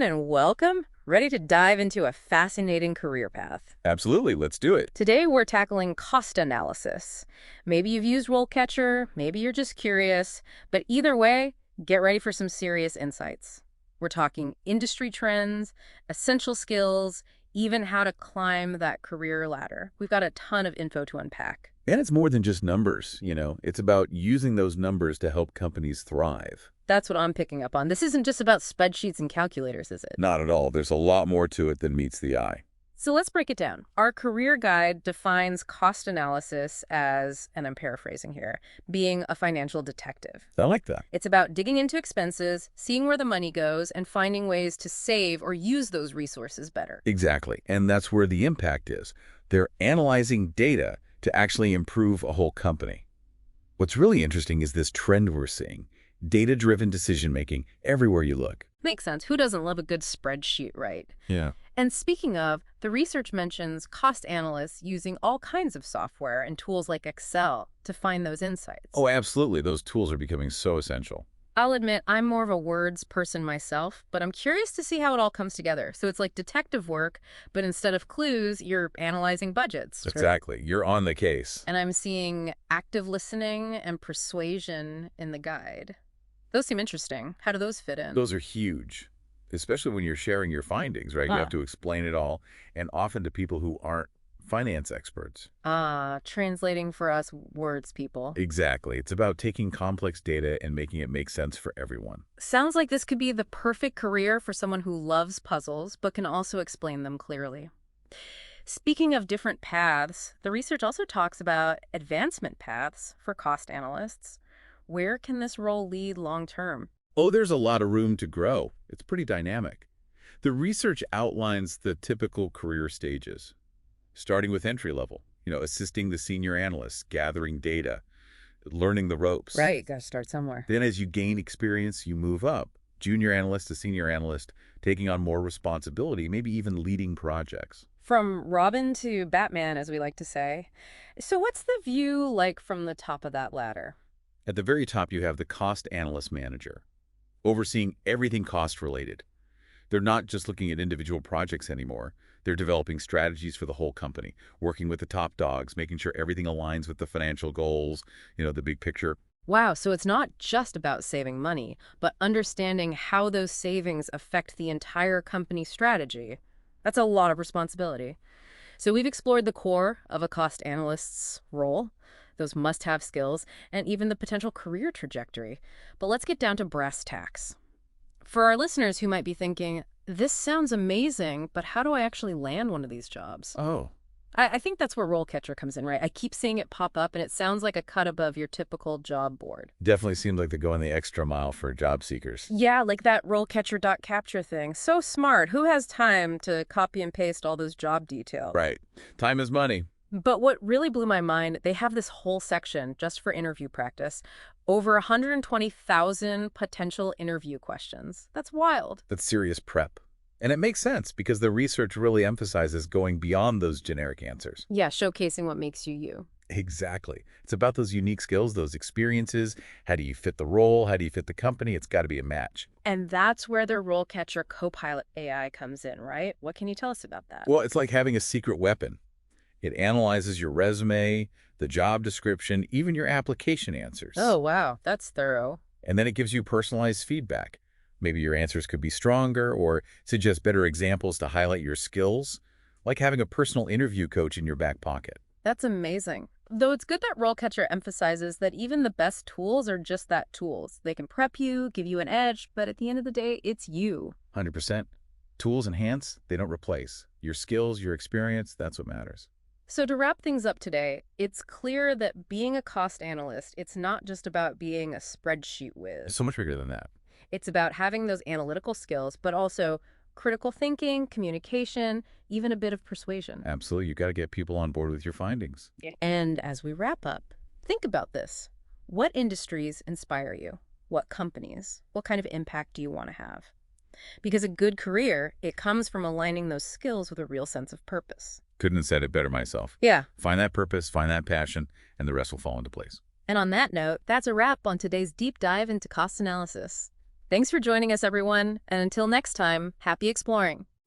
everyone, and welcome. Ready to dive into a fascinating career path. Absolutely, let's do it. Today, we're tackling cost analysis. Maybe you've used RoleCatcher, maybe you're just curious, but either way, get ready for some serious insights. We're talking industry trends, essential skills, even how to climb that career ladder. We've got a ton of info to unpack. And it's more than just numbers. It's about using those numbers to help companies thrive. That's what I'm picking up on. This isn't just about spreadsheets and calculators, is it? Not at all. There's a lot more to it than meets the eye. So let's break it down. Our career guide defines cost analysis as, and I'm paraphrasing here, being a financial detective. I like that. It's about digging into expenses, seeing where the money goes, and finding ways to save or use those resources better. Exactly. And that's where the impact is. They're analyzing data to actually improve a whole company. What's really interesting is this trend we're seeing. Data-driven decision-making everywhere you look. Makes sense. Who doesn't love a good spreadsheet, right? Yeah. And speaking of, the research mentions cost analysts using all kinds of software and tools like Excel to find those insights. Oh, absolutely. Those tools are becoming so essential. I'll admit I'm more of a words person myself, but I'm curious to see how it all comes together. So it's like detective work, but instead of clues, you're analyzing budgets. Exactly. You're on the case. And I'm seeing active listening and persuasion in the guide. Those seem interesting. How do those fit in? Those are huge, especially when you're sharing your findings, right? You have to explain it all, and often to people who aren't finance experts. Translating for us words people. Exactly. It's about taking complex data and making it make sense for everyone. Sounds like this could be the perfect career for someone who loves puzzles, but can also explain them clearly. Speaking of different paths, the research also talks about advancement paths for cost analysts. Where can this role lead long term? Oh, there's a lot of room to grow. It's pretty dynamic. The research outlines the typical career stages, starting with entry level, assisting the senior analysts, gathering data, learning the ropes. Right, gotta start somewhere. Then as you gain experience, you move up. Junior analyst to senior analyst, taking on more responsibility, maybe even leading projects. From Robin to Batman, as we like to say. So what's the view like from the top of that ladder? At the very top, you have the cost analyst manager, overseeing everything cost-related. They're not just looking at individual projects anymore. They're developing strategies for the whole company, working with the top dogs, making sure everything aligns with the financial goals, the big picture. Wow, so it's not just about saving money, but understanding how those savings affect the entire company strategy. That's a lot of responsibility. So we've explored the core of a cost analyst's role, those must-have skills, and even the potential career trajectory. But let's get down to brass tacks. For our listeners who might be thinking, this sounds amazing, but how do I actually land one of these jobs? Oh. I think that's where RoleCatcher comes in, right? I keep seeing it pop up, and it sounds like a cut above your typical job board. Definitely seems like they're going the extra mile for job seekers. Yeah, like that RoleCatcher.capture thing. So smart. Who has time to copy and paste all those job details? Right. Time is money. But what really blew my mind, they have this whole section just for interview practice. Over 120,000 potential interview questions. That's wild. That's serious prep. And it makes sense because the research really emphasizes going beyond those generic answers. Yeah, showcasing what makes you you. Exactly. It's about those unique skills, those experiences. How do you fit the role? How do you fit the company? It's got to be a match. And that's where the RoleCatcher Copilot AI comes in, right? What can you tell us about that? Well, it's like having a secret weapon. It analyzes your resume, the job description, even your application answers. Oh, wow. That's thorough. And then it gives you personalized feedback. Maybe your answers could be stronger or suggest better examples to highlight your skills, like having a personal interview coach in your back pocket. That's amazing. Though it's good that RoleCatcher emphasizes that even the best tools are just that, tools. They can prep you, give you an edge, but at the end of the day, it's you. 100%. Tools enhance, they don't replace. Your skills, your experience, that's what matters. So to wrap things up today, it's clear that being a cost analyst, it's not just about being a spreadsheet whiz. It's so much bigger than that. It's about having those analytical skills, but also critical thinking, communication, even a bit of persuasion. Absolutely. You got to get people on board with your findings. And as we wrap up, think about this. What industries inspire you? What companies? What kind of impact do you want to have? Because a good career, it comes from aligning those skills with a real sense of purpose. Couldn't have said it better myself. Yeah. Find that purpose, find that passion, and the rest will fall into place. And on that note, that's a wrap on today's deep dive into cost analysis. Thanks for joining us, everyone. And until next time, happy exploring.